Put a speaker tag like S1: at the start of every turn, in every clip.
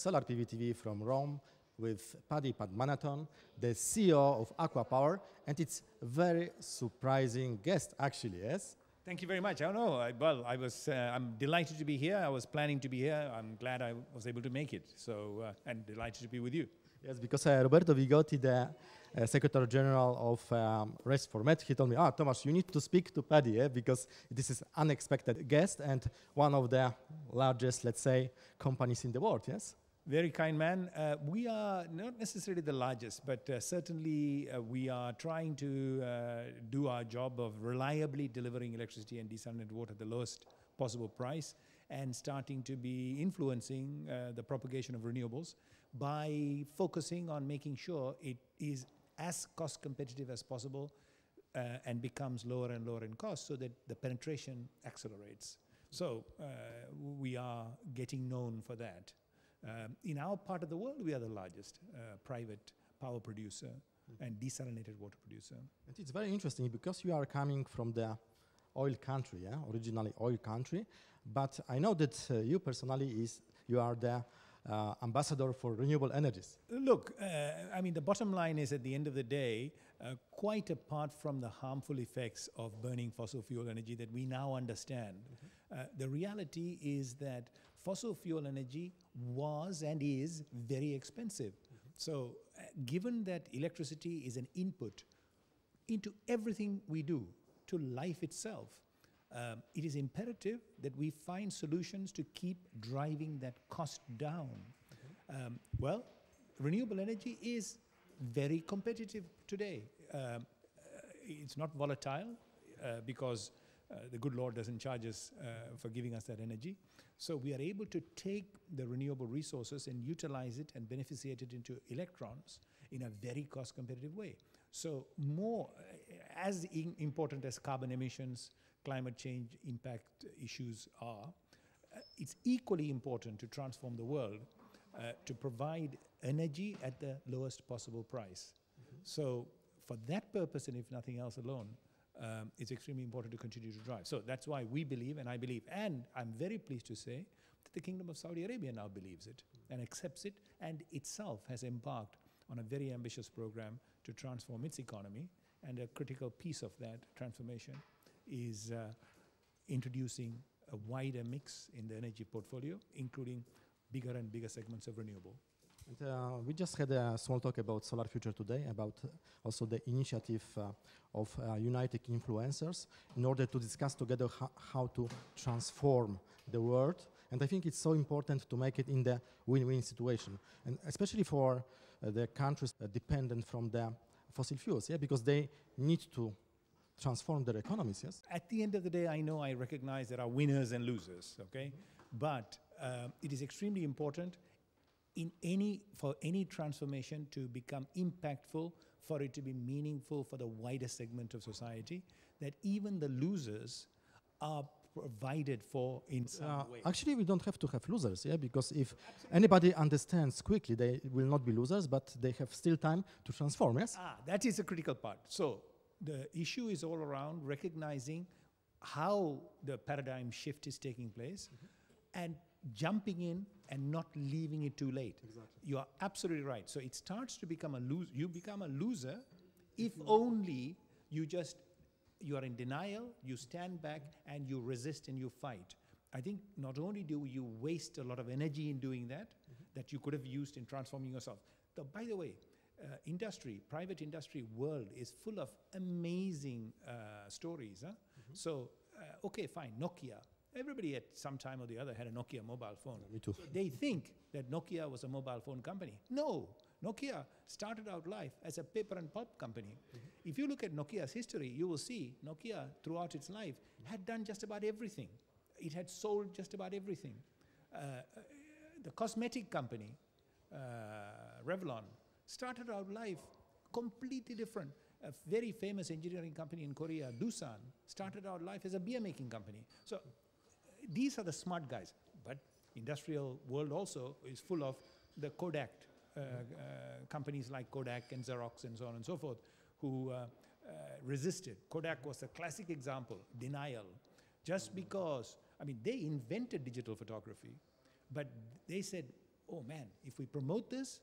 S1: Solar PV TV from Rome with Paddy Padmanathan, the CEO of ACWA Power, and it's a very surprising guest, actually, yes?
S2: Thank you very much. I don't know. I'm delighted to be here. I was planning to be here. I'm glad I was able to make it. So, and delighted to be with you.
S1: Yes, because Roberto Vigotti, the Secretary General of Rest for Med, he told me, Thomas, you need to speak to Paddy, because this is unexpected guest and one of the largest, let's say, companies in the world, yes?
S2: Very kind man. We are not necessarily the largest, but certainly we are trying to do our job of reliably delivering electricity and desalinated water at the lowest possible price and starting to be influencing the propagation of renewables by focusing on making sure it is as cost competitive as possible and becomes lower and lower in cost so that the penetration accelerates. So we are getting known for that. In our part of the world, we are the largest private power producer and desalinated water producer.
S1: And it's very interesting because you are coming from the oil country, yeah? Originally oil country, but I know that you personally you are the ambassador for renewable energies.
S2: Look, I mean, the bottom line is at the end of the day, quite apart from the harmful effects of burning fossil fuel energy that we now understand, the reality is that fossil fuel energy was and is very expensive. So given that electricity is an input into everything we do, to life itself, it is imperative that we find solutions to keep driving that cost down. Well, renewable energy is very competitive today. It's not volatile because the good Lord doesn't charge us for giving us that energy. So we are able to take the renewable resources and utilize it and beneficiate it into electrons in a very cost competitive way. So more, as important as carbon emissions, climate change impact issues are, it's equally important to transform the world to provide energy at the lowest possible price. So for that purpose, and if nothing else alone, it's extremely important to continue to drive. So that's why we believe, and I believe, and I'm very pleased to say that the Kingdom of Saudi Arabia now believes it and accepts it, and itself has embarked on a very ambitious program to transform its economy. And a critical piece of that transformation is introducing a wider mix in the energy portfolio, including bigger and bigger segments of renewable.
S1: And we just had a small talk about Solar Future today, about also the initiative of United Influencers in order to discuss together how to transform the world. And I think it's so important to make it in the win-win situation, and especially for the countries dependent from the fossil fuels, yeah, because they need to transform their economies, yes?
S2: At the end of the day, I recognize there are winners and losers, okay? But it is extremely important for any transformation to become impactful, for it to be meaningful for the wider segment of society, that even the losers are provided for in some way.
S1: Actually, we don't have to have losers, yeah, because if anybody understands quickly, they will not be losers, but they have still time to transform, yes?
S2: That is a critical part. So the issue is all around recognizing how the paradigm shift is taking place and jumping in and not leaving it too late.
S1: Exactly.
S2: You are absolutely right. So it starts to become a loser. You become a loser if only you are in denial, you stand back and you resist and you fight. I think not only do you waste a lot of energy in doing that, that you could have used in transforming yourself. By the way, private industry world is full of amazing stories. So, okay, fine, Nokia. Everybody at some time or the other had a Nokia mobile phone.
S1: Me too.
S2: So they think that Nokia was a mobile phone company. No, Nokia started out life as a paper and pulp company. If you look at Nokia's history, you will see Nokia throughout its life had done just about everything. It had sold just about everything. The cosmetic company, Revlon, started out life completely different. A very famous engineering company in Korea, Doosan, started out life as a beer making company. So these are the smart guys, but industrial world also is full of the Kodak companies like Kodak and Xerox and so on and so forth, who resisted. Kodak was a classic example, denial. Just because, I mean, they invented digital photography, but they said, oh man, if we promote this,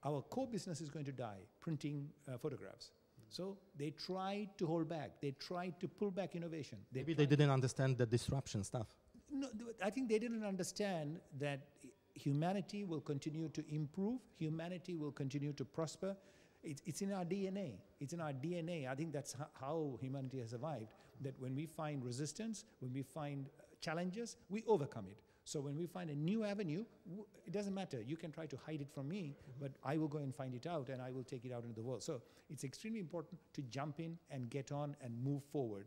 S2: our core business is going to die, printing photographs. So they tried to hold back. They tried to pull back innovation.
S1: Maybe they didn't understand the disruption stuff.
S2: No, I think they didn't understand that humanity will continue to improve. Humanity will continue to prosper. It's in our DNA. It's in our DNA. I think that's how humanity has survived. That when we find resistance, when we find challenges, we overcome it. So when we find a new avenue, it doesn't matter. You can try to hide it from me, but I will go and find it out, and I will take it out into the world. So it's extremely important to jump in and get on and move forward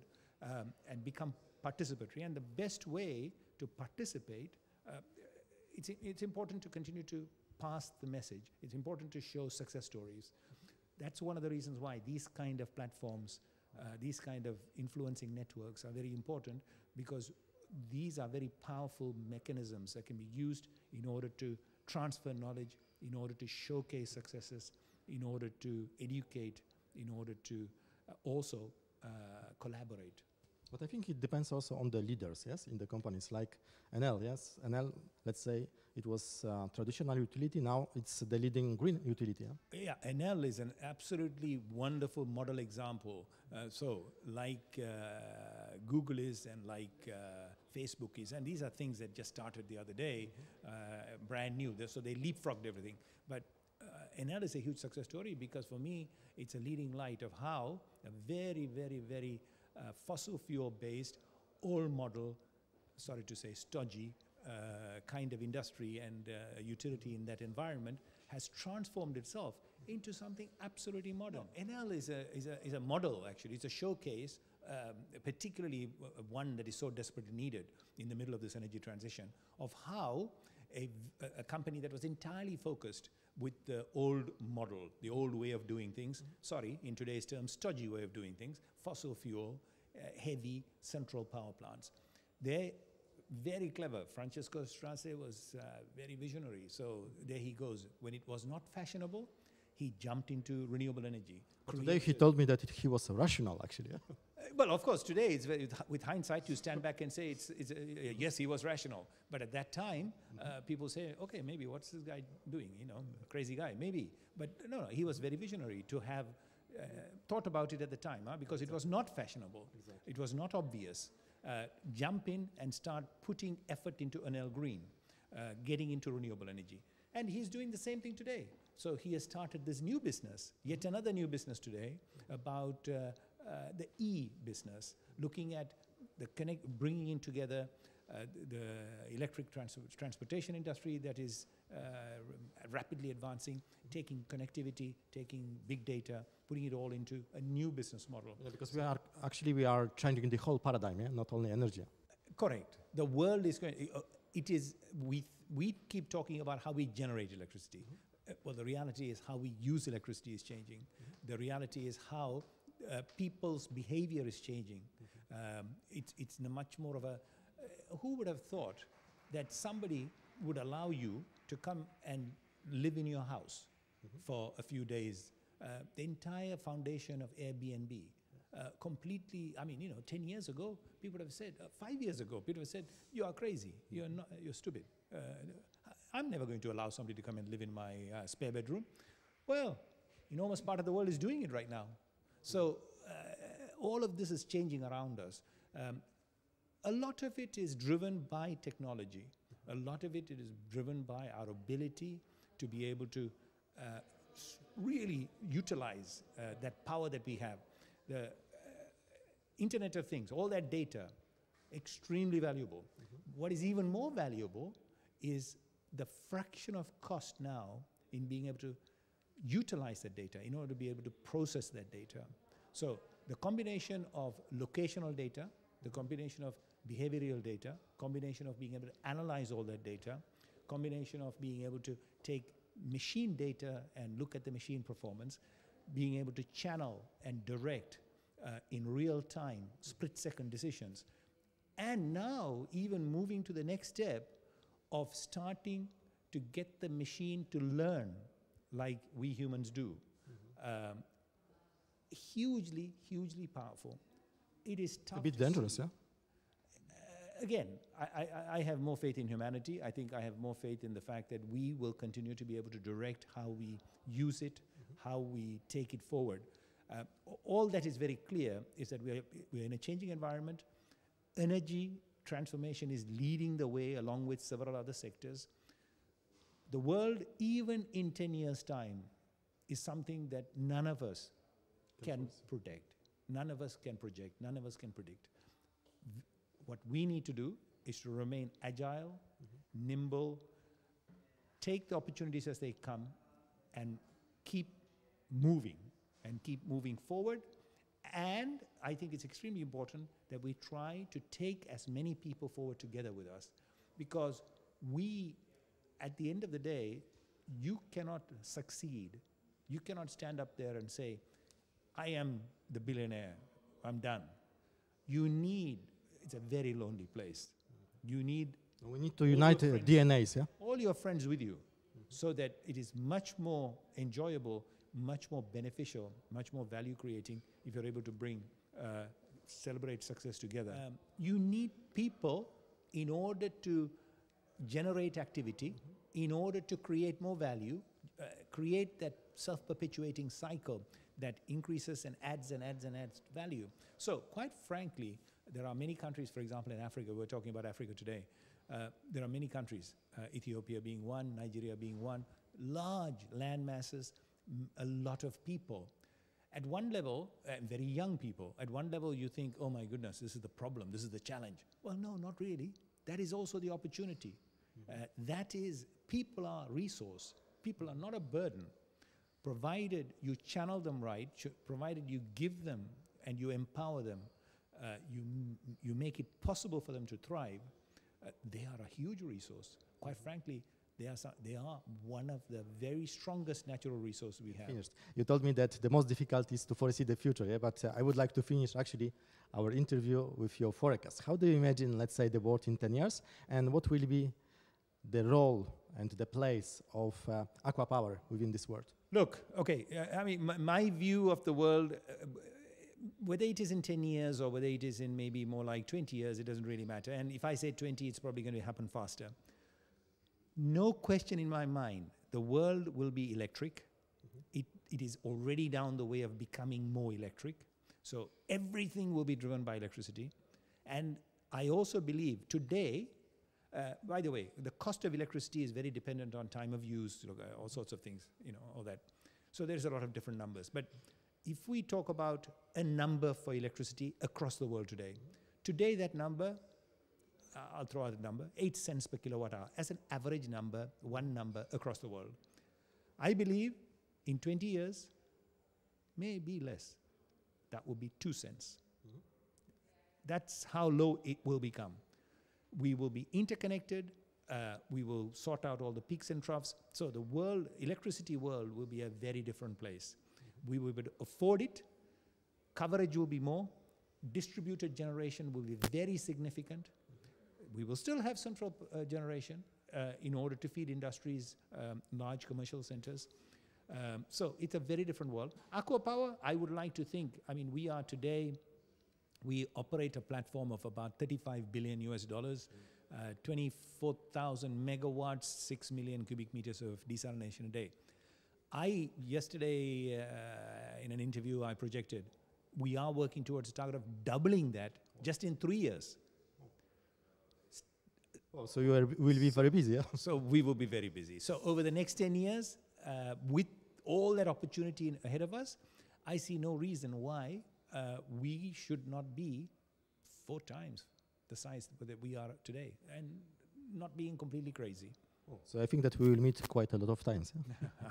S2: and become participatory. And the best way to participate, it's important to continue to pass the message. It's important to show success stories. That's one of the reasons why these kind of platforms, these kind of influencing networks are very important, because these are very powerful mechanisms that can be used in order to transfer knowledge, in order to showcase successes, in order to educate, in order to also collaborate.
S1: But I think it depends also on the leaders, yes, in the companies, like Enel, yes. Enel, let's say, it was traditional utility, now it's the leading green utility.
S2: Yeah, Enel is an absolutely wonderful model example. So, like Google is and like Facebook is, and these are things that just started the other day, brand new, so they leapfrogged everything. But Enel is a huge success story, because for me, it's a leading light of how a very, very, very fossil fuel-based, old model, sorry to say stodgy, kind of industry and utility in that environment has transformed itself into something absolutely modern. Enel is a model, actually. It's a showcase, particularly one that is so desperately needed in the middle of this energy transition, of how a company that was entirely focused with the old model, the old way of doing things, sorry, in today's terms, stodgy way of doing things, fossil fuel, heavy central power plants. They're very clever. Francesco Strasse was very visionary. So there he goes. When it was not fashionable, he jumped into renewable energy.
S1: Today he told me that he was rational, actually.
S2: Well, of course, today, it's very, with hindsight, you stand back and say, yes, he was rational. But at that time, people say, okay, maybe what's this guy doing? You know, crazy guy, maybe. But no, he was very visionary to have thought about it at the time, because it was not fashionable. Exactly. It was not obvious. Jump in and start putting effort into Enel Green, getting into renewable energy. And he's doing the same thing today. So he has started this new business, yet another new business today, about the e-business, looking at the bringing in together the electric transportation industry that is rapidly advancing, taking connectivity, taking big data, putting it all into a new business model.
S1: Yeah, because we are changing the whole paradigm, yeah? Not only energy.
S2: Correct. The world is going. It is. We keep talking about how we generate electricity. Well, the reality is how we use electricity is changing. The reality is how people's behavior is changing. It's much more of a. Who would have thought that somebody would allow you to come and live in your house for a few days? The entire foundation of Airbnb, completely, I mean, 10 years ago, people would have said, 5 years ago, people would have said, you are crazy, you're stupid. I'm never going to allow somebody to come and live in my spare bedroom. Well, enormous part of the world is doing it right now. So all of this is changing around us. A lot of it is driven by technology. A lot of it is driven by our ability to be able to really utilize that power that we have. The Internet of Things, all that data, extremely valuable. What is even more valuable is the fraction of cost now in being able to utilize that data in order to be able to process that data. So the combination of locational data, the combination of behavioral data, combination of being able to analyze all that data, combination of being able to take machine data and look at the machine performance, being able to channel and direct in real time, split-second decisions. And now even moving to the next step of starting to get the machine to learn like we humans do. Hugely, hugely powerful. It is tough.
S1: A bit dangerous, yeah?
S2: again, I have more faith in humanity. I think I have more faith in the fact that we will continue to be able to direct how we use it, how we take it forward. All that is very clear is that we're in a changing environment. Energy transformation is leading the way along with several other sectors. The world, even in 10 years' time, is something that none of us can predict. None of us can project. None of us can predict. What we need to do is to remain agile, nimble, take the opportunities as they come, and keep moving forward. And I think it's extremely important that we try to take as many people forward together with us, because we, at the end of the day, you cannot succeed. You cannot stand up there and say, I am the billionaire, I'm done. It's a very lonely place. We need
S1: to unite DNAs, yeah?
S2: All your friends with you, so that it is much more enjoyable, much more beneficial, much more value creating if you're able to celebrate success together. You need people in order to generate activity, in order to create more value, create that self-perpetuating cycle that increases and adds and adds and adds value. So quite frankly, there are many countries, for example, in Africa, we're talking about Africa today, there are many countries, Ethiopia being one, Nigeria being one, large land masses, a lot of people. At one level, very young people, at one level you think, oh my goodness, this is the problem, this is the challenge. Well, no, not really. That is also the opportunity. People are a resource. People are not a burden. Provided you channel them right, provided you give them and you empower them, you make it possible for them to thrive, they are a huge resource. Quite frankly, they are one of the very strongest natural resources we have.
S1: Finished. You told me that the most difficult is to foresee the future, yeah? But I would like to finish actually our interview with your forecast. How do you imagine, let's say, the world in 10 years, and what will be the role and the place of ACWA Power within this world?
S2: Look, okay, I mean, my view of the world, whether it is in 10 years or whether it is in maybe more like 20 years, it doesn't really matter. And if I say 20, it's probably going to happen faster. No question in my mind, the world will be electric. It is already down the way of becoming more electric. So everything will be driven by electricity. And I also believe today, by the way, the cost of electricity is very dependent on time of use, all sorts of things, all that. So there's a lot of different numbers. But if we talk about a number for electricity across the world today that number, I'll throw out a number, 8 cents per kilowatt hour as an average number, one number across the world. I believe in 20 years, maybe less, that will be 2 cents. That's how low it will become. We will be interconnected. We will sort out all the peaks and troughs. So the electricity world will be a very different place. We will be able to afford it. Coverage will be more. Distributed generation will be very significant. We will still have central generation in order to feed industries, large commercial centers. So it's a very different world. ACWA Power, I would like to think, I mean, we operate a platform of about $35 billion US, 24,000 megawatts, 6 million cubic meters of desalination a day. Yesterday, in an interview I projected, we are working towards a target of doubling that just in 3 years.
S1: Oh, so you will be very busy, yeah?
S2: So we will be very busy. So over the next 10 years, with all that opportunity ahead of us, I see no reason why we should not be 4 times the size that we are today, and not being completely crazy.
S1: So I think that we will meet quite a lot of times.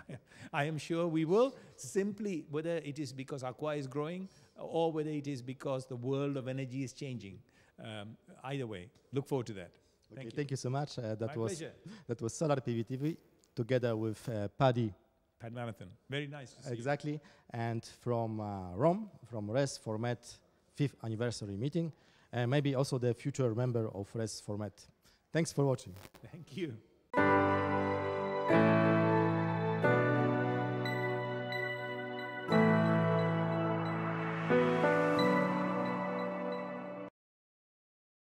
S1: Yeah?
S2: I am sure we will, simply whether it is because ACWA is growing or whether it is because the world of energy is changing. Either way, look forward to that.
S1: Okay, thank you so much.
S2: My pleasure.
S1: That was Solar PVTV together with Paddy.
S2: Padmanathan. Very nice to see
S1: Exactly.
S2: you.
S1: And from Rome, from RES Format 5th anniversary meeting, and maybe also the future member of RES Format. Thanks for watching.
S2: Thank you.